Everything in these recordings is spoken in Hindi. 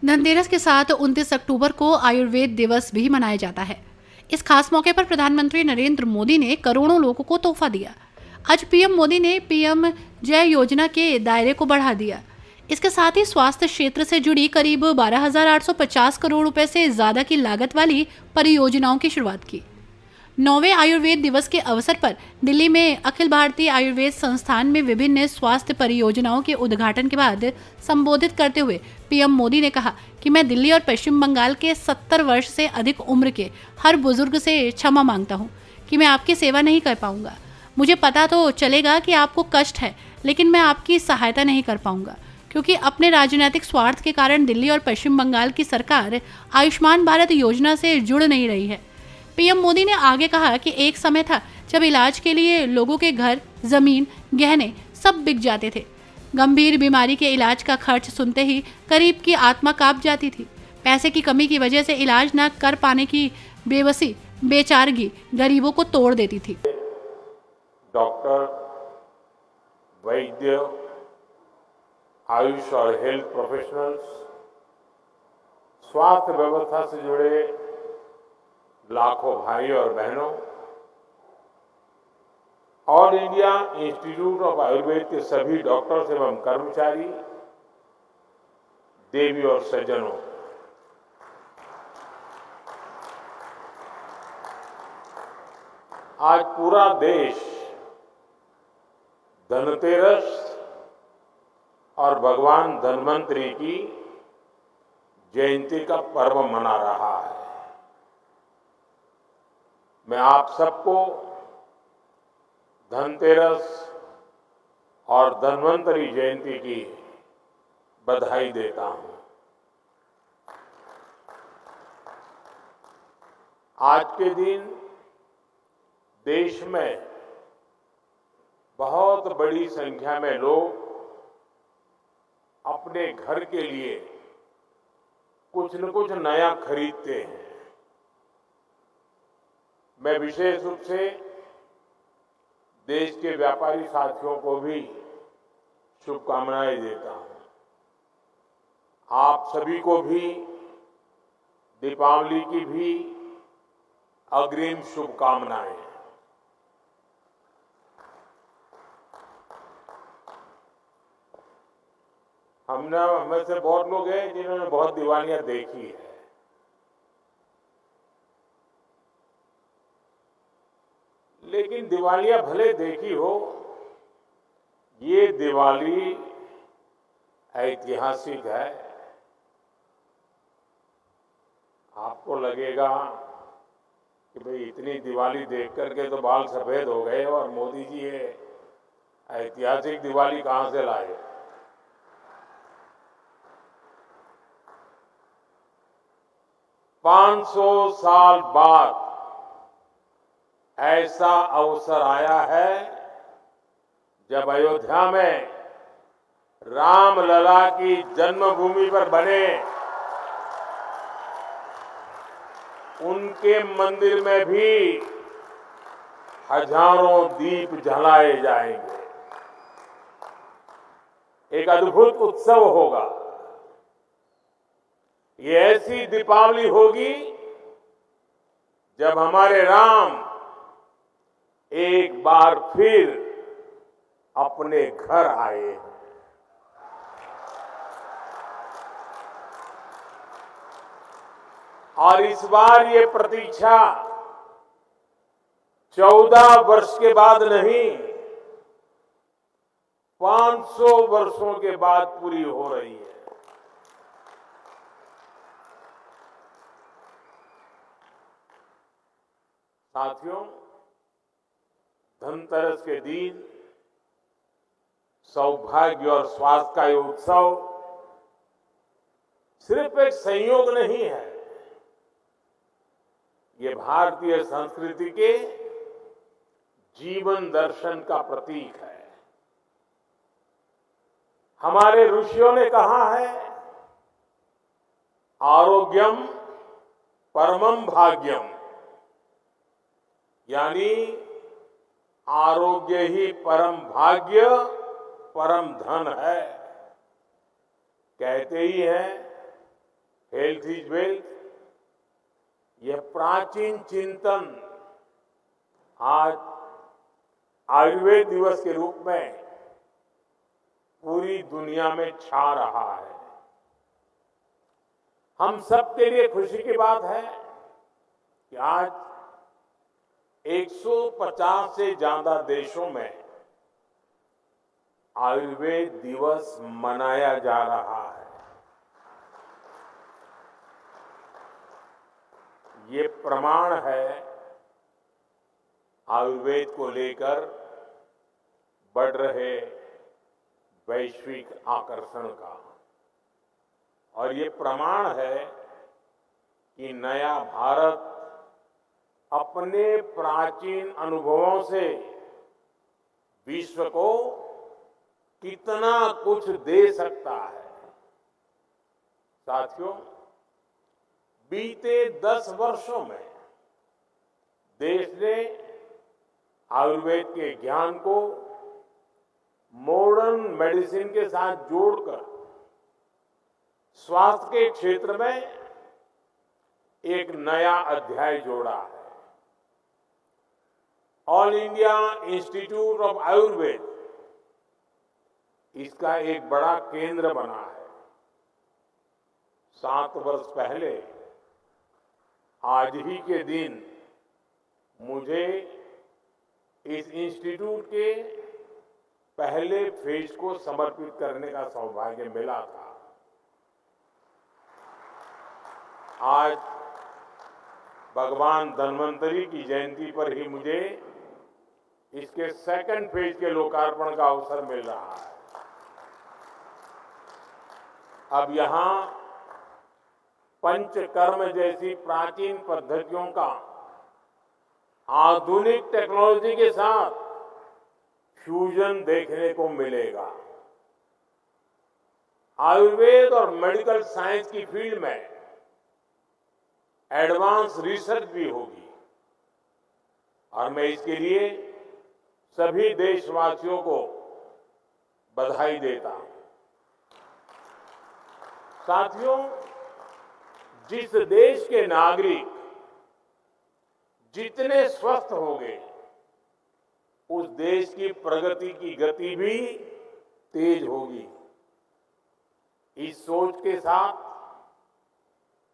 धनतेरस के साथ 29 अक्टूबर को आयुर्वेद दिवस भी मनाया जाता है। इस खास मौके पर प्रधानमंत्री नरेंद्र मोदी ने करोड़ों लोगों को तोहफा दिया। आज पीएम मोदी ने पीएम जय योजना के दायरे को बढ़ा दिया। इसके साथ ही स्वास्थ्य क्षेत्र से जुड़ी करीब 12,850 करोड़ रुपए से ज्यादा की लागत वाली परियोजनाओं की शुरुआत की। 9वें आयुर्वेद दिवस के अवसर पर दिल्ली में अखिल भारतीय आयुर्वेद संस्थान में विभिन्न स्वास्थ्य परियोजनाओं के उद्घाटन के बाद संबोधित करते हुए पीएम मोदी ने कहा कि मैं दिल्ली और पश्चिम बंगाल के 70 वर्ष से अधिक उम्र के हर बुजुर्ग से क्षमा मांगता हूं कि मैं आपकी सेवा नहीं कर पाऊंगा। मुझे पता तो चलेगा कि आपको कष्ट है, लेकिन मैं आपकी सहायता नहीं कर पाऊंगा, क्योंकि अपने राजनीतिक स्वार्थ के कारण दिल्ली और पश्चिम बंगाल की सरकार आयुष्मान भारत योजना से जुड़ नहीं रही है। पीएम मोदी ने आगे कहा कि एक समय था जब इलाज के लिए लोगों के घर, जमीन, गहने सब बिक जाते थे। गंभीर बीमारी के इलाज का खर्च सुनते ही गरीब की आत्मा कांप जाती थी। पैसे की कमी की वजह से इलाज न कर पाने की बेबसी, बेचारगी गरीबों को तोड़ देती थी। डॉक्टर, वैद्य, आयुष और हेल्थ प्रोफेशनल्स, स्वास्थ्य व्यवस्था से जुड़े लाखों भाई और बहनों, all India institute of Ayurveda के सभी डॉक्टर्स एवं कर्मचारी, देवी और सज्जनों, आज पूरा देश धनतेरस और भगवान धन्वंतरी की जयंती का पर्व मना रहा है। मैं आप सबको धनतेरस और धन्वंतरी जयंती की बधाई देता हूं। आज के दिन देश में बहुत बड़ी संख्या में लोग अपने घर के लिए कुछ न कुछ नया खरीदते हैं। मैं विशेष रूप से देश के व्यापारी साथियों को भी शुभकामनाएं देता हूं। आप सभी को भी दीपावली की भी अग्रिम शुभकामनाएं। हमें से बहुत लोग हैं जिन्होंने बहुत दिवालियां देखी है, लेकिन दिवालियां भले देखी हो, ये दिवाली ऐतिहासिक है। आपको लगेगा कि भाई इतनी दिवाली देख करके तो बाल सफेद हो गए और मोदी जी ये ऐतिहासिक दिवाली कहां से लाए। पांच 500 साल बाद ऐसा अवसर आया है जब अयोध्या में रामलला की जन्मभूमि पर बने उनके मंदिर में भी हजारों दीप जलाए जाएंगे। एक अद्भुत उत्सव होगा। ये ऐसी दीपावली होगी जब हमारे राम एक बार फिर अपने घर आए। और इस बार ये प्रतीक्षा 14 वर्ष के बाद नहीं, 500 वर्षों के बाद पूरी हो रही है। साथियों, धनतेरस के दिन सौभाग्य और स्वास्थ्य का ये उत्सव सिर्फ एक संयोग नहीं है, ये भारतीय संस्कृति के जीवन दर्शन का प्रतीक है। हमारे ऋषियों ने कहा है, आरोग्यम परमम भाग्यम, यानी आरोग्य ही परम भाग्य, परम धन है। कहते ही हैं हेल्थ इज वेल्थ, यह प्राचीन चिंतन आज आयुर्वेद दिवस के रूप में पूरी दुनिया में छा रहा है। हम सबके लिए खुशी की बात है कि आज 150 से ज्यादा देशों में आयुर्वेद दिवस मनाया जा रहा है। ये प्रमाण है आयुर्वेद को लेकर बढ़ रहे वैश्विक आकर्षण का, और ये प्रमाण है कि नया भारत अपने प्राचीन अनुभवों से विश्व को कितना कुछ दे सकता है। साथियों, बीते 10 वर्षों में देश ने आयुर्वेद के ज्ञान को मॉडर्न मेडिसिन के साथ जोड़कर स्वास्थ्य के क्षेत्र में एक नया अध्याय जोड़ा है। All India institute of Ayurveda इसका एक बड़ा केंद्र बना है। 7 वर्ष पहले आज ही के दिन मुझे इस इंस्टीट्यूट के पहले फेज को समर्पित करने का सौभाग्य मिला था। आज भगवान धन्वंतरी की जयंती पर ही मुझे इसके सेकंड फेज के लोकार्पण का अवसर मिल रहा है। अब यहां पंचकर्म जैसी प्राचीन पद्धतियों का आधुनिक टेक्नोलॉजी के साथ फ्यूजन देखने को मिलेगा। आयुर्वेद और मेडिकल साइंस की फील्ड में एडवांस रिसर्च भी होगी, और मैं इसके लिए सभी देशवासियों को बधाई देता हूं। साथियों, जिस देश के नागरिक जितने स्वस्थ होंगे, उस देश की प्रगति की गति भी तेज होगी। इस सोच के साथ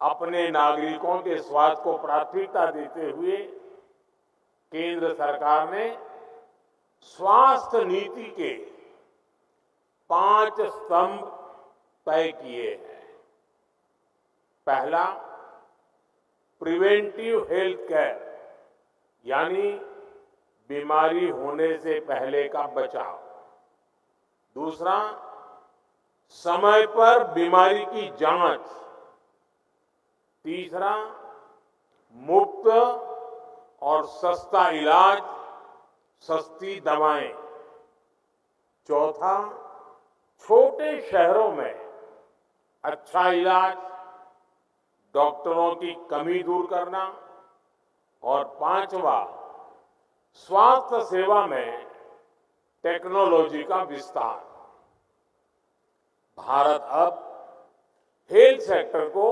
अपने नागरिकों के स्वास्थ्य को प्राथमिकता देते हुए केंद्र सरकार ने स्वास्थ्य नीति के 5 स्तंभ तय किए हैं। पहला, प्रिवेंटिव हेल्थ केयर, यानी बीमारी होने से पहले का बचाव। दूसरा, समय पर बीमारी की जांच। तीसरा, मुफ्त और सस्ता इलाज, सस्ती दवाएं। चौथा, छोटे शहरों में अच्छा इलाज, डॉक्टरों की कमी दूर करना। और पांचवा, स्वास्थ्य सेवा में टेक्नोलॉजी का विस्तार। भारत अब हेल्थ सेक्टर को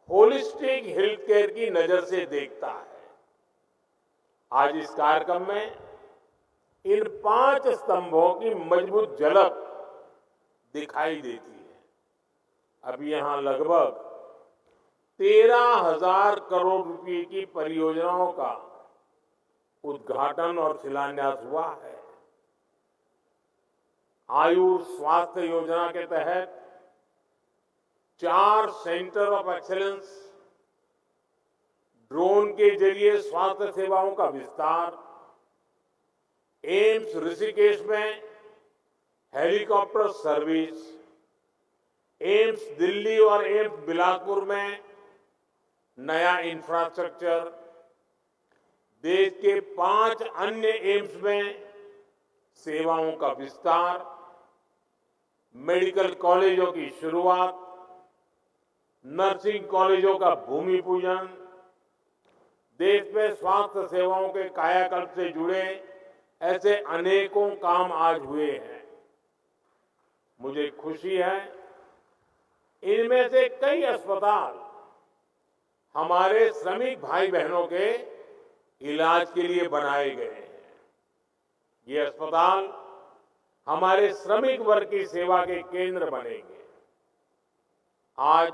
होलिस्टिक हेल्थ केयर की नजर से देखता है। आज इस कार्यक्रम में इन 5 स्तंभों की मजबूत झलक दिखाई देती है। अब यहां लगभग 13,000 करोड़ रुपए की परियोजनाओं का उद्घाटन और शिलान्यास हुआ है। आयुष स्वास्थ्य योजना के तहत 4 सेंटर ऑफ एक्सीलेंस, ड्रोन के जरिए स्वास्थ्य सेवाओं का विस्तार, एम्स ऋषिकेश में हेलीकॉप्टर सर्विस, एम्स दिल्ली और एम्स बिलासपुर में नया इंफ्रास्ट्रक्चर, देश के 5 अन्य एम्स में सेवाओं का विस्तार, मेडिकल कॉलेजों की शुरुआत, नर्सिंग कॉलेजों का भूमि पूजन, देश में स्वास्थ्य सेवाओं के कायाकल्प से जुड़े ऐसे अनेकों काम आज हुए हैं। मुझे खुशी है इनमें से कई अस्पताल हमारे श्रमिक भाई बहनों के इलाज के लिए बनाए गए हैं। ये अस्पताल हमारे श्रमिक वर्ग की सेवा के केंद्र बनेंगे। आज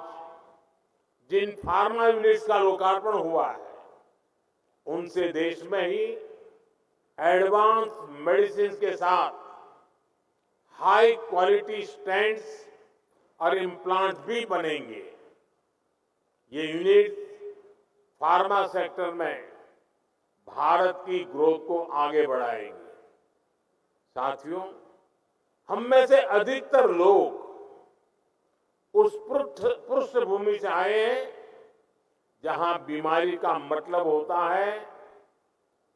जिन फार्मा यूनिट्स का लोकार्पण हुआ है, उनसे देश में ही एडवांस मेडिसिन के साथ हाई क्वालिटी स्टेंट्स और इम्प्लांट भी बनेंगे। ये यूनिट फार्मा सेक्टर में भारत की ग्रोथ को आगे बढ़ाएंगे। साथियों, हम में से अधिकतर लोग उस पृष्ठभूमि से आए हैं जहां बीमारी का मतलब होता है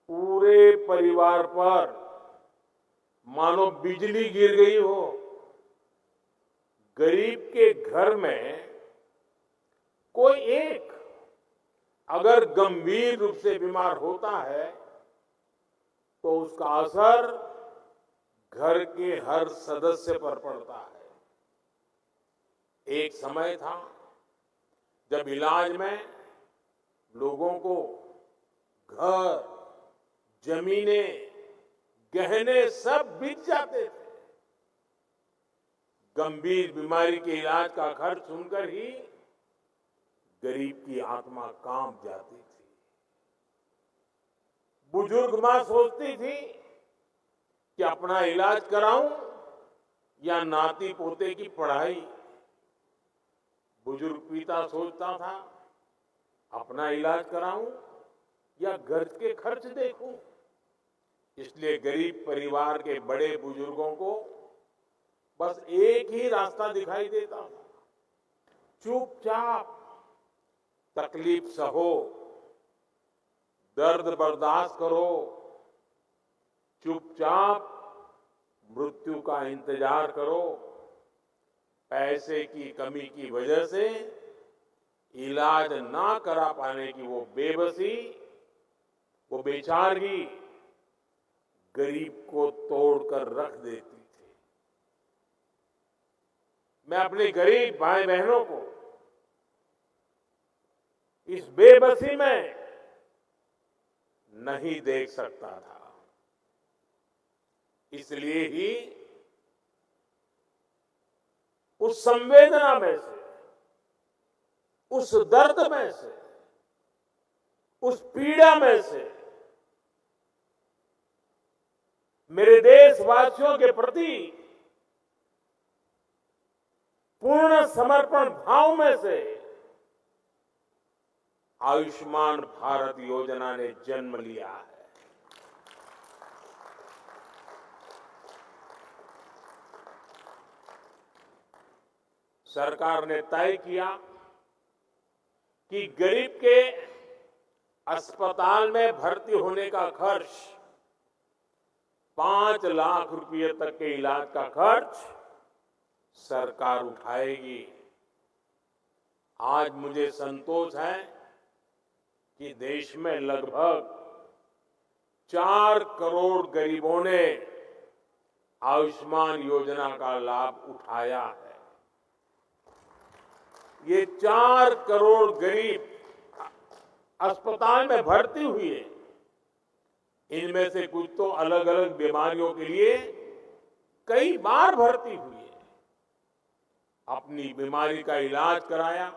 पूरे परिवार पर मानो बिजली गिर गई हो। गरीब के घर में कोई एक अगर गंभीर रूप से बीमार होता है तो उसका असर घर के हर सदस्य पर पड़ता है। एक समय था जब इलाज में लोगों को घर, जमीनें, गहने सब बिक जाते थे। गंभीर बीमारी के इलाज का खर्च सुनकर ही गरीब की आत्मा कांप जाती थी। बुजुर्ग मां सोचती थी कि अपना इलाज कराऊं या नाती पोते की पढ़ाई। बुजुर्ग पिता सोचता था अपना इलाज कराऊं या घर के खर्च देखूं। इसलिए गरीब परिवार के बड़े बुजुर्गों को बस एक ही रास्ता दिखाई देता था, चुपचाप तकलीफ सहो, दर्द बर्दाश्त करो, चुपचाप मृत्यु का इंतजार करो। पैसे की कमी की वजह से इलाज ना करा पाने की वो बेबसी, वो बेचारगी गरीब को तोड़कर रख देती थी। मैं अपने गरीब भाई बहनों को इस बेबसी में नहीं देख सकता था। इसलिए ही उस संवेदना में से, उस दर्द में से, उस पीड़ा में से मेरे देशवासियों के प्रति पूर्ण समर्पण भाव में से आयुष्मान भारत योजना ने जन्म लिया है। सरकार ने तय किया कि गरीब के अस्पताल में भर्ती होने का खर्च 5 लाख रुपए तक के इलाज का खर्च सरकार उठाएगी। आज मुझे संतोष है कि देश में लगभग 4 करोड़ गरीबों ने आयुष्मान योजना का लाभ उठाया है। ये 4 करोड़ गरीब अस्पताल में भर्ती हुए, इनमें से कुछ तो अलग अलग बीमारियों के लिए कई बार भर्ती हुए, अपनी बीमारी का इलाज कराया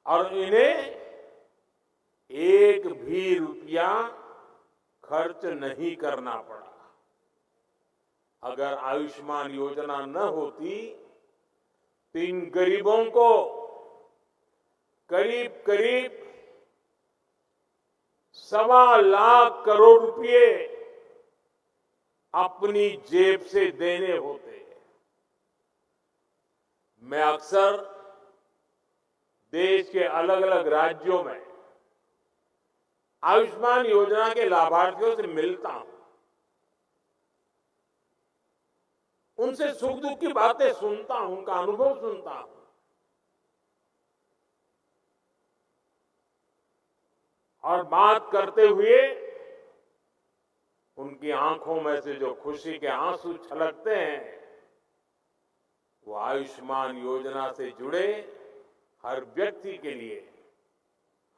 और इन्हें एक भी रुपया खर्च नहीं करना पड़ा। अगर आयुष्मान योजना न होती तो इन गरीबों को करीब करीब 1.25 लाख करोड़ रुपए अपनी जेब से देने होते। मैं अक्सर देश के अलग अलग राज्यों में आयुष्मान योजना के लाभार्थियों से मिलता हूं, उनसे सुख दुख की बातें सुनता हूं, उनका अनुभव सुनता हूं। और बात करते हुए उनकी आंखों में से जो खुशी के आंसू छलकते हैं, वो आयुष्मान योजना से जुड़े हर व्यक्ति के लिए,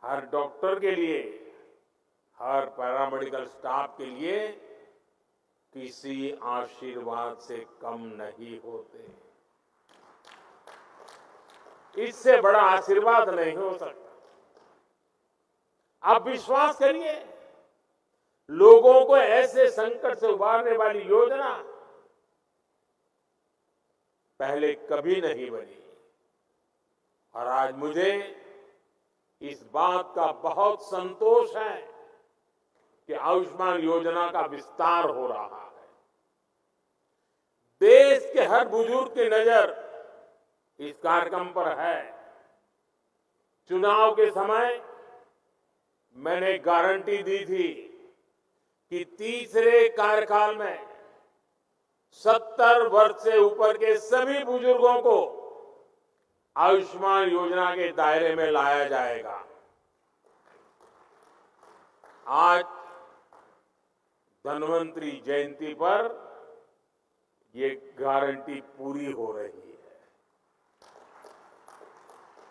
हर डॉक्टर के लिए, हर पैरामेडिकल स्टाफ के लिए किसी आशीर्वाद से कम नहीं होते। इससे बड़ा आशीर्वाद नहीं हो सकता। आप विश्वास करिए, लोगों को ऐसे संकट से उबारने वाली योजना पहले कभी नहीं बनी। और आज मुझे इस बात का बहुत संतोष है कि आयुष्मान योजना का विस्तार हो रहा है। देश के हर बुजुर्ग की नजर इस कार्यक्रम पर है। चुनाव के समय मैंने गारंटी दी थी कि तीसरे कार्यकाल में 70 वर्ष से ऊपर के सभी बुजुर्गों को आयुष्मान योजना के दायरे में लाया जाएगा। आज धन्वंतरि जयंती पर ये गारंटी पूरी हो रही है।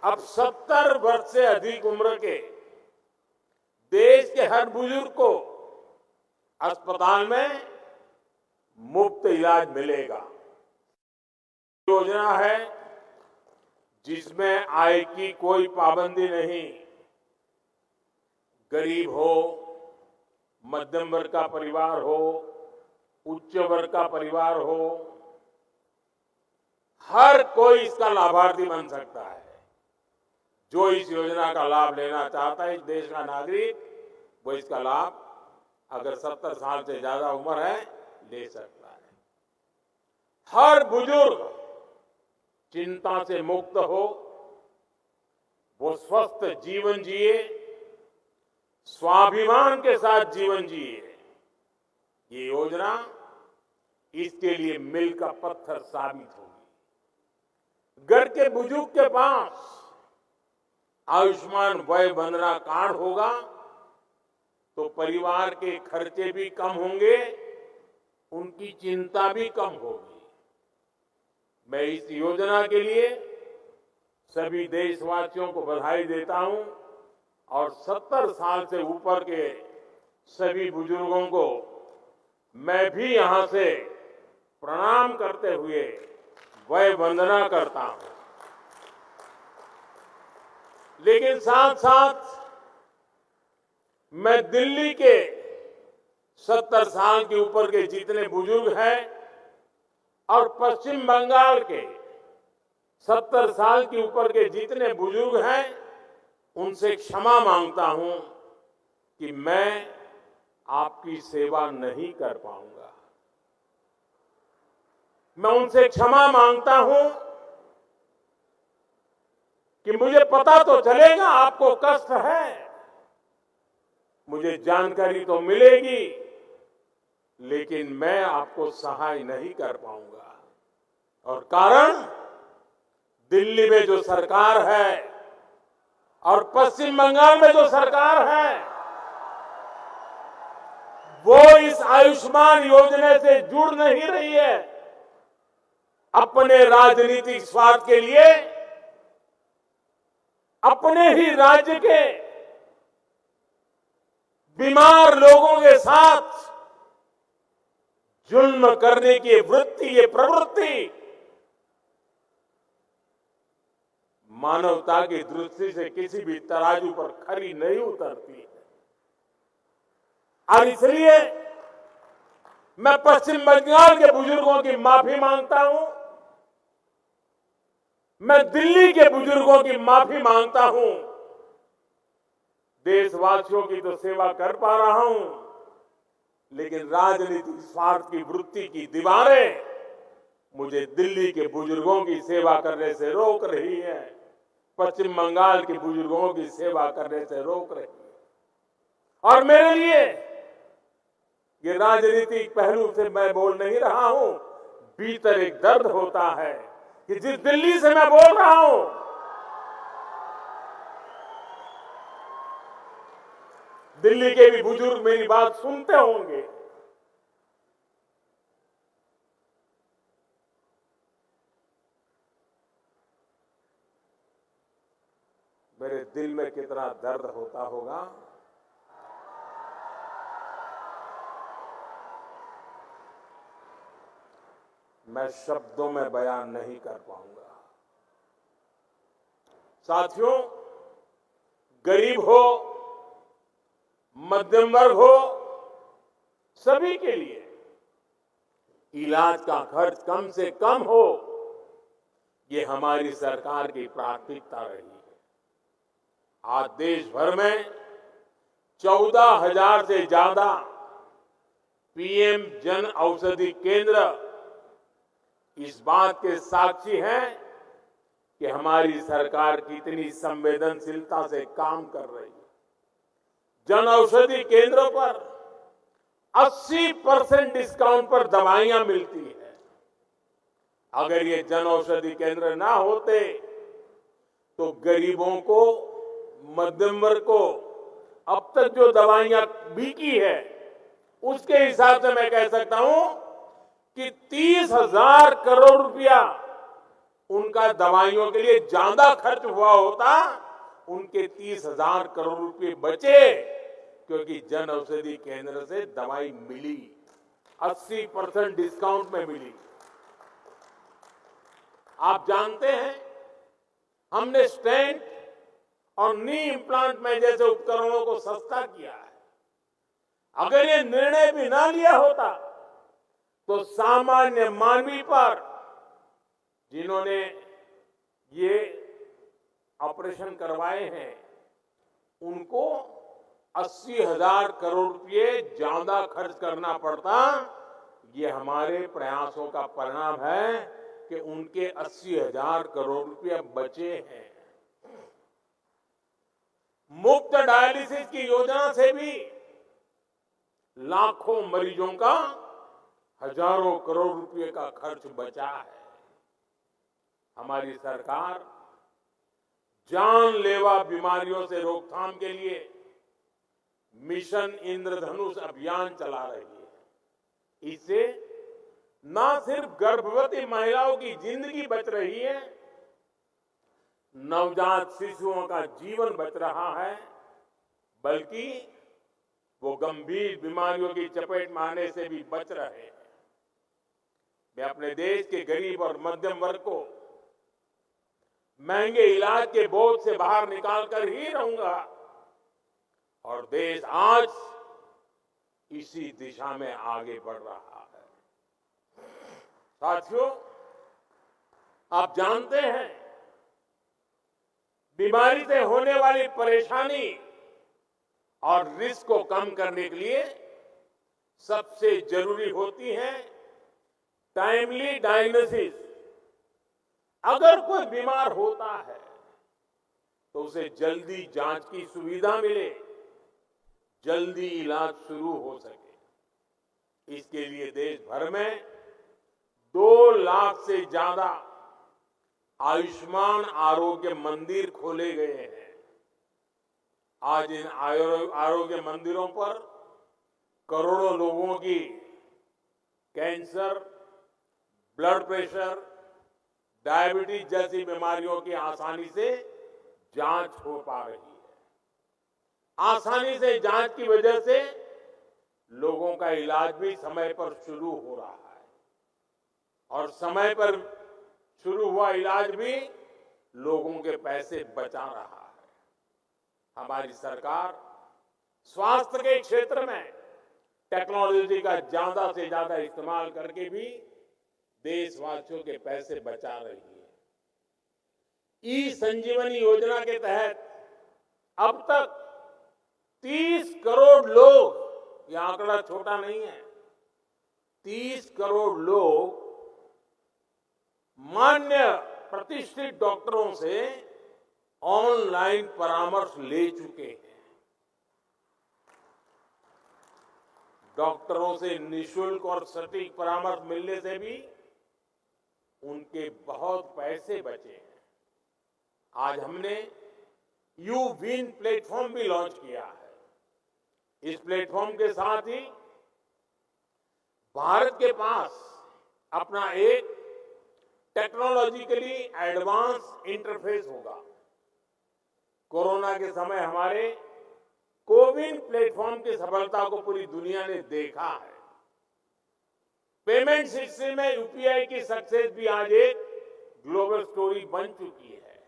अब 70 वर्ष से अधिक उम्र के देश के हर बुजुर्ग को अस्पताल में मुफ्त इलाज मिलेगा। योजना है जिसमें आय की कोई पाबंदी नहीं। गरीब हो, मध्यम वर्ग का परिवार हो, उच्च वर्ग का परिवार हो, हर कोई इसका लाभार्थी बन सकता है। जो इस योजना का लाभ लेना चाहता है, इस देश का नागरिक, वो इसका लाभ अगर 70 साल से ज्यादा उम्र है ले सकता है। हर बुजुर्ग चिंता से मुक्त हो, वो स्वस्थ जीवन जिए, स्वाभिमान के साथ जीवन जिए। ये योजना इसके लिए मील का पत्थर साबित होगी। घर के बुजुर्ग के पास आयुष्मान वय वंदना कार्ड होगा तो परिवार के खर्चे भी कम होंगे, उनकी चिंता भी कम होगी। मैं इस योजना के लिए सभी देशवासियों को बधाई देता हूं और 70 साल से ऊपर के सभी बुजुर्गों को मैं भी यहां से प्रणाम करते हुए वय वंदना करता हूं। लेकिन साथ साथ मैं दिल्ली के 70 साल के ऊपर के जितने बुजुर्ग हैं और पश्चिम बंगाल के 70 साल के ऊपर के जितने बुजुर्ग हैं, उनसे क्षमा मांगता हूं कि मैं आपकी सेवा नहीं कर पाऊंगा। मैं उनसे क्षमा मांगता हूं कि मुझे पता तो चलेगा आपको कष्ट है, मुझे जानकारी तो मिलेगी, लेकिन मैं आपको सहाय नहीं कर पाऊंगा। और कारण, दिल्ली में जो सरकार है और पश्चिम बंगाल में जो सरकार है, वो इस आयुष्मान योजना से जुड़ नहीं रही है। अपने राजनीतिक स्वार्थ के लिए अपने ही राज्य के बीमार लोगों के साथ जुल्म करने की वृत्ति, ये प्रवृत्ति मानवता की दृष्टि से किसी भी तराजू पर खरी नहीं उतरती है। और इसलिए मैं पश्चिम बंगाल के बुजुर्गों की माफी मांगता हूं, मैं दिल्ली के बुजुर्गों की माफी मांगता हूं। देशवासियों की तो सेवा कर पा रहा हूं, लेकिन राजनीतिक स्वार्थ की वृत्ति की दीवारें मुझे दिल्ली के बुजुर्गों की सेवा करने से रोक रही है, पश्चिम बंगाल के बुजुर्गों की सेवा करने से रोक रही है। और मेरे लिए ये राजनीतिक पहलू से मैं बोल नहीं रहा हूं, भीतर एक दर्द होता है कि जिस दिल्ली से मैं बोल रहा हूं, दिल्ली के भी बुजुर्ग मेरी बात सुनते होंगे। मेरे दिल में कितना दर्द होता होगा। मैं शब्दों में बयान नहीं कर पाऊंगा। साथियों, गरीब हो, मध्यम वर्ग हो, सभी के लिए इलाज का खर्च कम से कम हो, ये हमारी सरकार की प्राथमिकता रही है। आज देश भर में 14,000 से ज्यादा पीएम जन औषधि केंद्र इस बात के साक्षी हैं कि हमारी सरकार कितनी संवेदनशीलता से काम कर रही है। जन औषधि केंद्रों पर 80% डिस्काउंट पर दवाइयां मिलती है। अगर ये जन औषधि केंद्र ना होते तो गरीबों को, मध्यम वर्ग को अब तक जो दवाइयां बिकी है उसके हिसाब से मैं कह सकता हूं कि 30,000 करोड़ रुपया उनका दवाइयों के लिए ज्यादा खर्च हुआ होता, उनके 30,000 करोड़ रुपए बचे क्योंकि जन औषधि केंद्र से दवाई मिली, 80% डिस्काउंट में मिली। आप जानते हैं, हमने स्टेंट और नी इम्प्लांट में जैसे उपकरणों को सस्ता किया है। अगर ये निर्णय भी ना लिया होता तो सामान्य मानवी पर, जिन्होंने ये ऑपरेशन करवाए हैं, उनको 80,000 करोड़ रुपए ज्यादा खर्च करना पड़ता। ये हमारे प्रयासों का परिणाम है कि उनके 80,000 करोड़ रुपए बचे हैं। मुफ्त डायलिसिस की योजना से भी लाखों मरीजों का हजारों करोड़ रुपए का खर्च बचा है। हमारी सरकार जानलेवा बीमारियों से रोकथाम के लिए मिशन इंद्रधनुष अभियान चला रही है। इससे न सिर्फ गर्भवती महिलाओं की जिंदगी बच रही है, नवजात शिशुओं का जीवन बच रहा है, बल्कि वो गंभीर बीमारियों की चपेट में आने से भी बच रहे हैं। मैं अपने देश के गरीब और मध्यम वर्ग को महंगे इलाज के बोझ से बाहर निकाल कर ही रहूंगा और देश आज इसी दिशा में आगे बढ़ रहा है। साथियों, आप जानते हैं, बीमारी से होने वाली परेशानी और रिस्क को कम करने के लिए सबसे जरूरी होती है टाइमली डायग्नोसिस। अगर कोई बीमार होता है तो उसे जल्दी जांच की सुविधा मिले, जल्दी इलाज शुरू हो सके। इसके लिए देश भर में 2 लाख से ज्यादा आयुष्मान आरोग्य मंदिर खोले गए हैं। आज इन आरोग्य मंदिरों पर करोड़ों लोगों की कैंसर, ब्लड प्रेशर, डायबिटीज जैसी बीमारियों की आसानी से जांच हो पा रही है। आसानी से जांच की वजह से लोगों का इलाज भी समय पर शुरू हो रहा है और समय पर शुरू हुआ इलाज भी लोगों के पैसे बचा रहा है। हमारी सरकार स्वास्थ्य के क्षेत्र में टेक्नोलॉजी का ज्यादा से ज्यादा इस्तेमाल करके भी देशवासियों के पैसे बचा रही है। ई संजीवनी योजना के तहत अब तक 30 करोड़ लोग, यह आंकड़ा छोटा नहीं है, 30 करोड़ लोग मान्य प्रतिष्ठित डॉक्टरों से ऑनलाइन परामर्श ले चुके हैं। डॉक्टरों से निशुल्क और सटीक परामर्श मिलने से भी उनके बहुत पैसे बचे हैं। आज हमने यूविन प्लेटफॉर्म भी लॉन्च किया है। इस प्लेटफॉर्म के साथ ही भारत के पास अपना एक टेक्नोलॉजिकली एडवांस इंटरफेस होगा। कोरोना के समय हमारे कोविन प्लेटफॉर्म की सफलता को पूरी दुनिया ने देखा है। पेमेंट सिस्टम में यूपीआई की सक्सेस भी आज एक ग्लोबल स्टोरी बन चुकी है।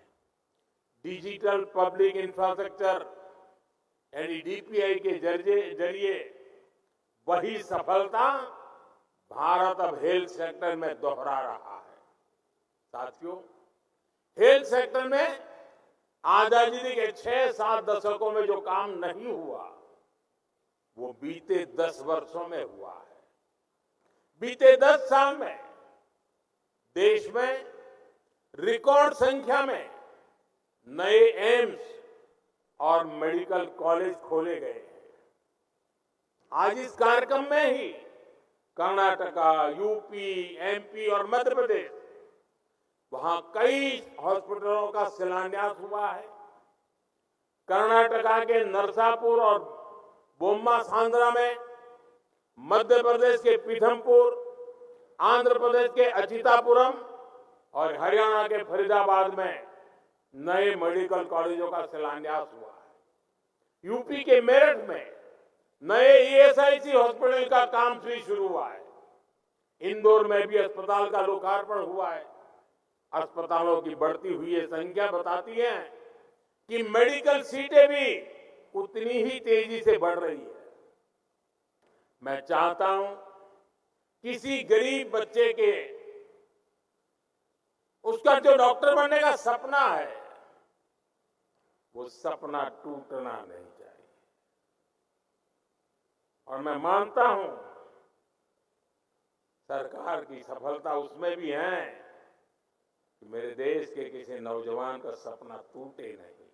डिजिटल पब्लिक इंफ्रास्ट्रक्चर यानी डीपीआई के जरिए वही सफलता भारत अब हेल्थ सेक्टर में दोहरा रहा है। साथियों, हेल्थ सेक्टर में आजादी के 6-7 दशकों में जो काम नहीं हुआ वो बीते 10 वर्षों में हुआ है। बीते 10 साल में देश में रिकॉर्ड संख्या में नए एम्स और मेडिकल कॉलेज खोले गए हैं। आज इस कार्यक्रम में ही कर्नाटका, यूपी, एमपी और मध्य प्रदेश वहां कई हॉस्पिटलों का शिलान्यास हुआ है। कर्नाटका के नरसापुर और बोम्मा सांद्रा में, मध्य प्रदेश के पीथमपुर, आंध्र प्रदेश के अचितापुरम और हरियाणा के फरीदाबाद में नए मेडिकल कॉलेजों का शिलान्यास हुआ है। यूपी के मेरठ में नए ईएसआईसी हॉस्पिटल का काम भी शुरू हुआ है। इंदौर में भी अस्पताल का लोकार्पण हुआ है। अस्पतालों की बढ़ती हुई संख्या बताती है कि मेडिकल सीटें भी उतनी ही तेजी से बढ़ रही है। मैं चाहता हूं किसी गरीब बच्चे के उसका जो डॉक्टर बनने का सपना है वो सपना टूटना नहीं चाहिए। और मैं मानता हूं सरकार की सफलता उसमें भी है कि मेरे देश के किसी नौजवान का सपना टूटे नहीं।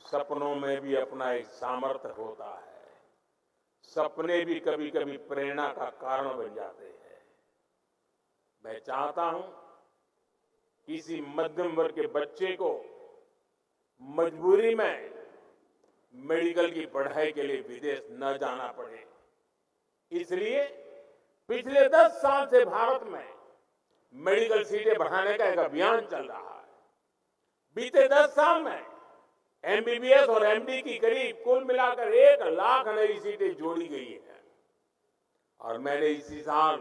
सपनों में भी अपना एक सामर्थ्य होता है। सपने भी कभी कभी प्रेरणा का कारण बन जाते हैं। मैं चाहता हूं किसी मध्यम वर्ग के बच्चे को मजबूरी में मेडिकल की पढ़ाई के लिए विदेश न जाना पड़े। इसलिए पिछले 10 साल से भारत में मेडिकल सीटें बढ़ाने का एक अभियान चल रहा है। बीते 10 साल में एमबीबीएस और एमडी की करीब कुल मिलाकर 1 लाख नई सीटें जोड़ी गई हैं। और मैंने इसी साल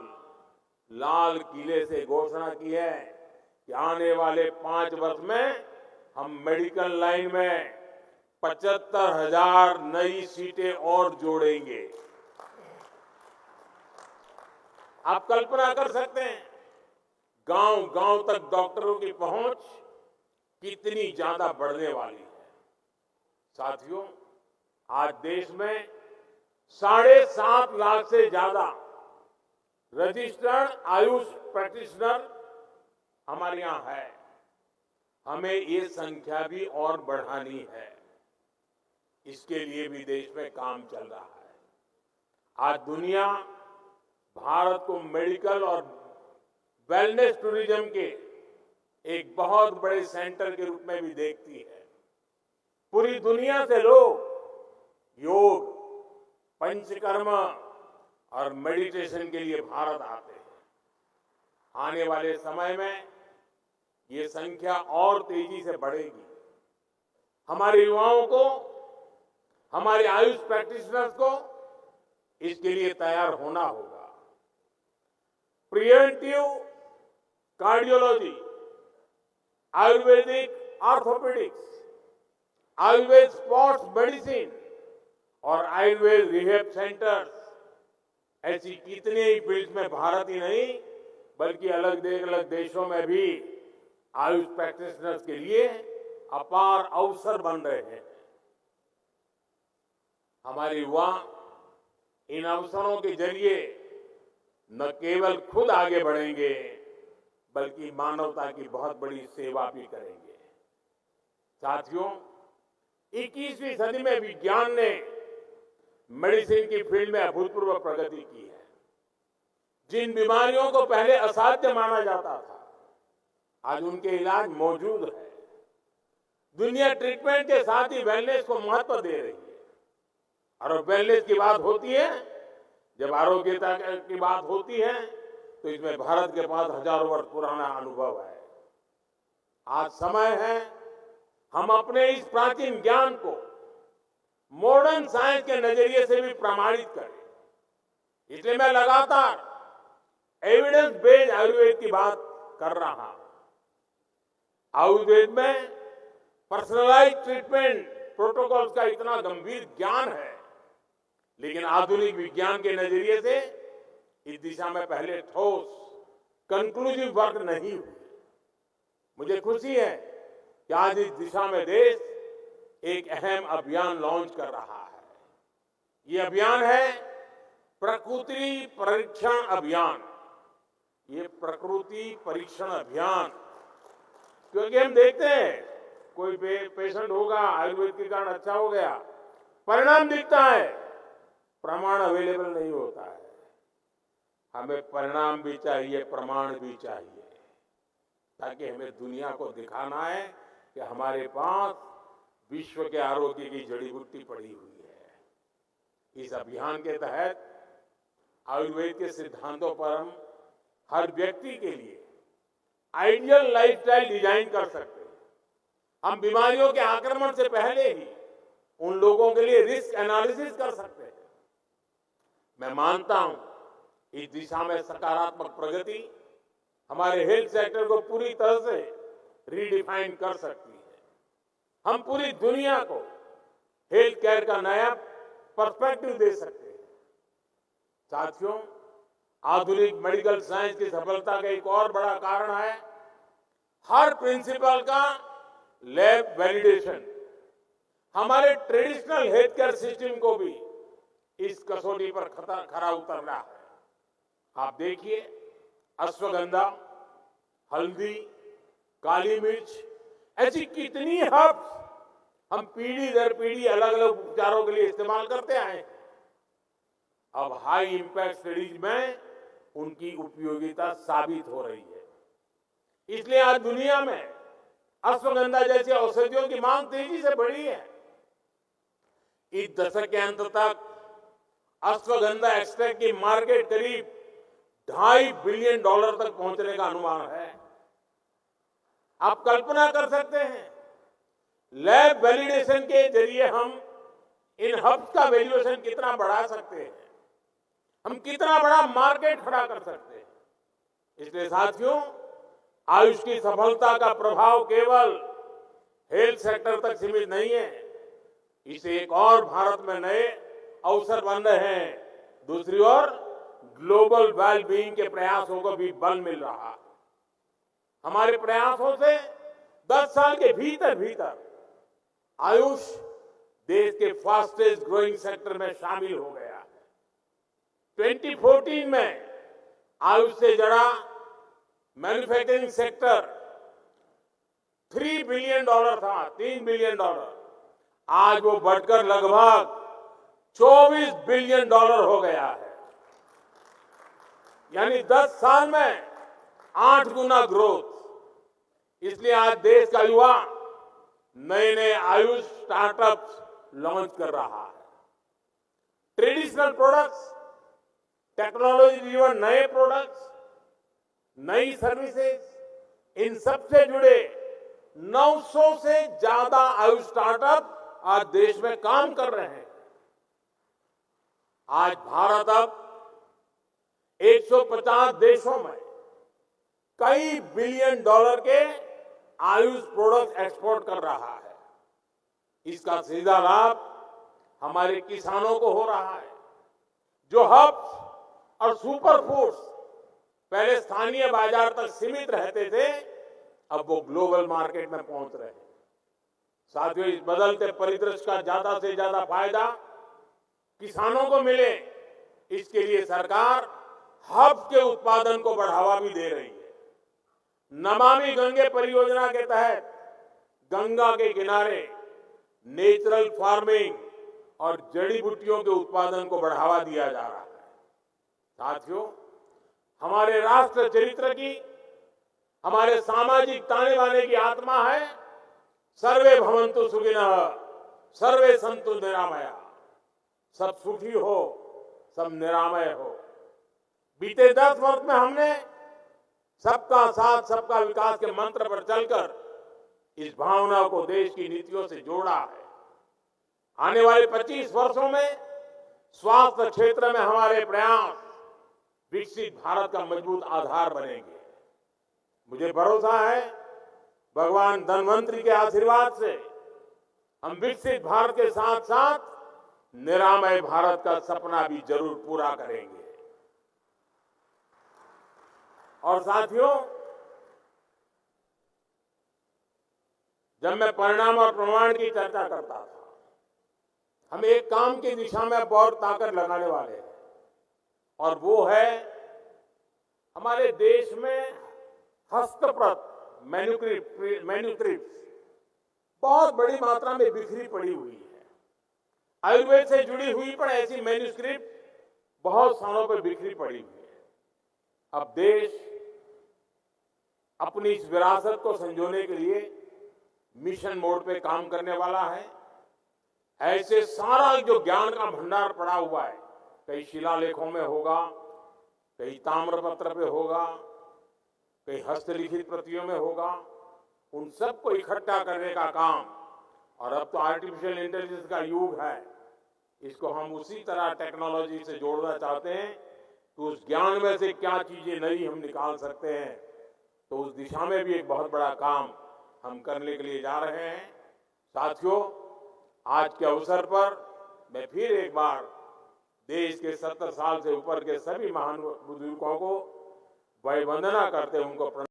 लाल किले से घोषणा की है कि आने वाले 5 वर्ष में हम मेडिकल लाइन में 75,000 नई सीटें और जोड़ेंगे। आप कल्पना कर सकते हैं गांव गांव तक डॉक्टरों की पहुंच कितनी ज्यादा बढ़ने वाली है। साथियों, आज देश में 7.5 लाख से ज्यादा रजिस्टर्ड आयुष प्रैक्टिशनर हमारे यहां है। हमें ये संख्या भी और बढ़ानी है। इसके लिए भी देश में काम चल रहा है। आज दुनिया भारत को मेडिकल और वेलनेस टूरिज्म के एक बहुत बड़े सेंटर के रूप में भी देखती है। पूरी दुनिया से लोग योग, पंचकर्म और मेडिटेशन के लिए भारत आते हैं। आने वाले समय में ये संख्या और तेजी से बढ़ेगी। हमारे युवाओं को, हमारे आयुष प्रैक्टिशनर्स को इसके लिए तैयार होना होगा। Preventive cardiology, Ayurvedic orthopaedics, Ayurveda sports medicine और आयुर्वेद रिहैब सेंटर्स, ऐसी कितनी ही फील्ड में भारत ही नहीं बल्कि अलग देशों में भी आयुष प्रैक्टिशनर्स के लिए अपार अवसर बन रहे हैं। हमारे युवा इन अवसरों के जरिए न केवल खुद आगे बढ़ेंगे बल्कि मानवता की बहुत बड़ी सेवा भी करेंगे। साथियों, 21वीं सदी में विज्ञान ने मेडिसिन की फील्ड में अभूतपूर्व प्रगति की है। जिन बीमारियों को पहले असाध्य माना जाता था, आज उनके इलाज मौजूद है। दुनिया ट्रीटमेंट के साथ ही वेलनेस को महत्व दे रही है। और वेलनेस की बात होती है, जब आरोग्यता की बात होती है, तो इसमें भारत के पास हजारों वर्ष पुराना अनुभव है। आज समय है हम अपने इस प्राचीन ज्ञान को मॉडर्न साइंस के नजरिए से भी प्रमाणित करें। इसलिए मैं लगातार एविडेंस बेस्ड आयुर्वेद की बात कर रहा हूं। आयुर्वेद में पर्सनलाइज ट्रीटमेंट प्रोटोकॉल्स का इतना गंभीर ज्ञान है, लेकिन आधुनिक विज्ञान के नजरिए से इस दिशा में पहले ठोस कंक्लूसिव वर्क नहीं हुई। मुझे खुशी है कि आज इस दिशा में देश एक अहम अभियान लॉन्च कर रहा है। ये अभियान है प्रकृति परीक्षण अभियान। ये प्रकृति परीक्षण अभियान, क्योंकि हम देखते हैं कोई पेशेंट होगा, आयुर्वेद के कारण अच्छा हो गया, परिणाम दिखता है, प्रमाण अवेलेबल नहीं होता है। हमें परिणाम भी चाहिए, प्रमाण भी चाहिए, ताकि हमें दुनिया को दिखाना है कि हमारे पास विश्व के आरोग्य की जड़ी बूटी पड़ी हुई है। इस अभियान के तहत आयुर्वेद के सिद्धांतों पर हम हर व्यक्ति के लिए आइडियल लाइफस्टाइल डिजाइन कर सकते हैं। हम बीमारियों के आक्रमण से पहले ही उन लोगों के लिए रिस्क एनालिसिस कर सकते हैं। मैं मानता हूं इस दिशा में सकारात्मक प्रगति हमारे हेल्थ सेक्टर को पूरी तरह से रीडिफाइन कर सकती है। हम पूरी दुनिया को हेल्थ केयर का नया पर्सपेक्टिव दे सकते हैं। साथियों, आधुनिक मेडिकल साइंस की सफलता का एक और बड़ा कारण है हर प्रिंसिपल का लैब वैलिडेशन। हमारे ट्रेडिशनल हेल्थ केयर सिस्टम को भी इस कसौटी पर खरा उतरना है। आप देखिए, अश्वगंधा, हल्दी, काली मिर्च, ऐसी कितनी हर्ब्स हम पीढ़ी दर पीढ़ी अलग अलग उपचारों के लिए इस्तेमाल करते आए हैं। अब हाई इंपैक्ट स्टडीज में उनकी उपयोगिता साबित हो रही है। इसलिए आज दुनिया में अश्वगंधा जैसी औषधियों की मांग तेजी से बढ़ी है। इस दशक के अंत तक अश्वगंधा एक्सट्रैक्ट की मार्केट करीब $2.5 बिलियन तक पहुंचने का अनुमान है। आप कल्पना कर सकते हैं, लैब वैलिडेशन के जरिए हम इन हब्स का वैल्यूएशन कितना बढ़ा सकते हैं, हम कितना बड़ा मार्केट खड़ा कर सकते हैं। इसलिए साथियों, आयुष की सफलता का प्रभाव केवल हेल्थ सेक्टर तक सीमित नहीं है, इसे एक और भारत में नए अवसर बन रहे हैं। दूसरी ओर ग्लोबल वेलबीइंग के प्रयासों को भी बल मिल रहा है। हमारे प्रयासों से 10 साल के भीतर आयुष देश के फास्टेस्ट ग्रोइंग सेक्टर में शामिल हो गया है। 2014 में आयुष से जुड़ा मैन्युफैक्चरिंग सेक्टर $3 बिलियन था, $3 बिलियन। आज वो बढ़कर लगभग $24 बिलियन हो गया है। यानी 10 साल में 8 गुना ग्रोथ। इसलिए आज देश का युवा नए नए आयुष स्टार्टअप्स लॉन्च कर रहा है। ट्रेडिशनल प्रोडक्ट्स, टेक्नोलॉजी ड्रिवन नए प्रोडक्ट्स, नई सर्विसेज, इन सबसे जुड़े 900 से ज्यादा आयुष स्टार्टअप आज देश में काम कर रहे हैं। आज भारत अब 150 देशों में कई बिलियन डॉलर के आयुष प्रोडक्ट एक्सपोर्ट कर रहा है। इसका सीधा लाभ हमारे किसानों को हो रहा है, जो हब्स और सुपर फूड्स पहले स्थानीय बाजार तक सीमित रहते थे, अब वो ग्लोबल मार्केट में पहुंच रहे हैं। साथियों, इस बदलते परिदृश्य का ज्यादा से ज्यादा फायदा किसानों को मिले, इसके लिए सरकार हब्स के उत्पादन को बढ़ावा भी दे रही है। नमामि गंगे परियोजना के तहत गंगा के किनारे नेचुरल फार्मिंग और जड़ी बूटियों के उत्पादन को बढ़ावा दिया जा रहा है। साथियों, हमारे राष्ट्र चरित्र की, हमारे सामाजिक ताने बाने की आत्मा है, सर्वे भवन्तु सुखिनः, सर्वे सन्तु निरामया। सब सुखी हो, सब निरामय हो। बीते 10 वर्ष में हमने सबका साथ सबका विकास के मंत्र पर चलकर इस भावना को देश की नीतियों से जोड़ा है। आने वाले 25 वर्षों में स्वास्थ्य क्षेत्र में हमारे प्रयास विकसित भारत का मजबूत आधार बनेंगे। मुझे भरोसा है भगवान धन्वंतरी के आशीर्वाद से हम विकसित भारत के साथ साथ निरामय भारत का सपना भी जरूर पूरा करेंगे। और साथियों, जब मैं परिणाम और प्रमाण की चर्चा करता था, हम एक काम की दिशा में बहुत ताकत लगाने वाले हैं और वो है हमारे देश में हस्तप्रत मैन्युस्क्रिप्ट बहुत बड़ी मात्रा में बिखरी पड़ी हुई है। आयुर्वेद से जुड़ी हुई पर ऐसी मैन्युस्क्रिप्ट बहुत स्थानों पर बिखरी पड़ी हुई है। अब देश अपनी इस विरासत को संजोने के लिए मिशन मोड पे काम करने वाला है। ऐसे सारा जो ज्ञान का भंडार पड़ा हुआ है, कई शिलालेखों में होगा, कई ताम्रपत्र पे होगा, कई हस्तलिखित प्रतियों में होगा, उन सबको इकट्ठा करने का काम, और अब तो आर्टिफिशियल इंटेलिजेंस का युग है, इसको हम उसी तरह टेक्नोलॉजी से जोड़ना चाहते हैं तो उस ज्ञान में से क्या चीजें नई हम निकाल सकते हैं, तो उस दिशा में भी एक बहुत बड़ा काम हम करने के लिए जा रहे हैं। साथियों, आज के अवसर पर मैं फिर एक बार देश के 70 साल से ऊपर के सभी महान बुजुर्गों को वंदना करते हैं, उनको प्रणाम।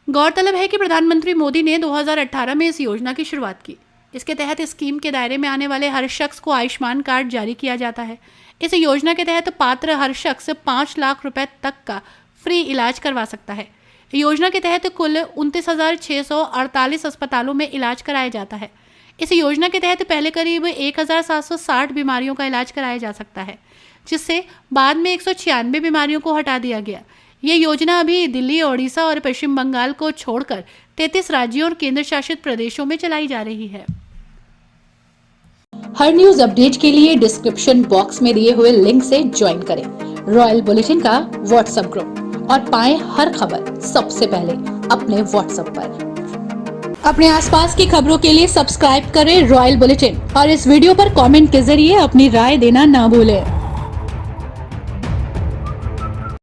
गौरतलब है कि प्रधानमंत्री मोदी ने 2018 में इस योजना की शुरुआत की। इसके तहत स्कीम के दायरे में आने वाले हर शख्स को आयुष्मान कार्ड जारी किया जाता है। इस योजना के तहत पात्र हर शख्स 5 लाख रुपए तक का फ्री इलाज करवा सकता है। योजना के तहत कुल 29,648 अस्पतालों में इलाज कराया जाता है। इस योजना के तहत पहले करीब 1,760 बीमारियों का इलाज कराया जा सकता है, जिससे बाद में 196 बीमारियों को हटा दिया गया। ये योजना अभी दिल्ली, ओडिशा और पश्चिम बंगाल को छोड़कर 33 राज्यों और केंद्र शासित प्रदेशों में चलाई जा रही है। हर न्यूज अपडेट के लिए डिस्क्रिप्शन बॉक्स में दिए हुए लिंक से ज्वाइन करें रॉयल बुलेटिन का व्हाट्सएप ग्रुप और पाएं हर खबर सबसे पहले अपने व्हाट्सएप पर। अपने आसपास की खबरों के लिए सब्सक्राइब करें रॉयल बुलेटिन और इस वीडियो पर कमेंट के जरिए अपनी राय देना ना भूलें।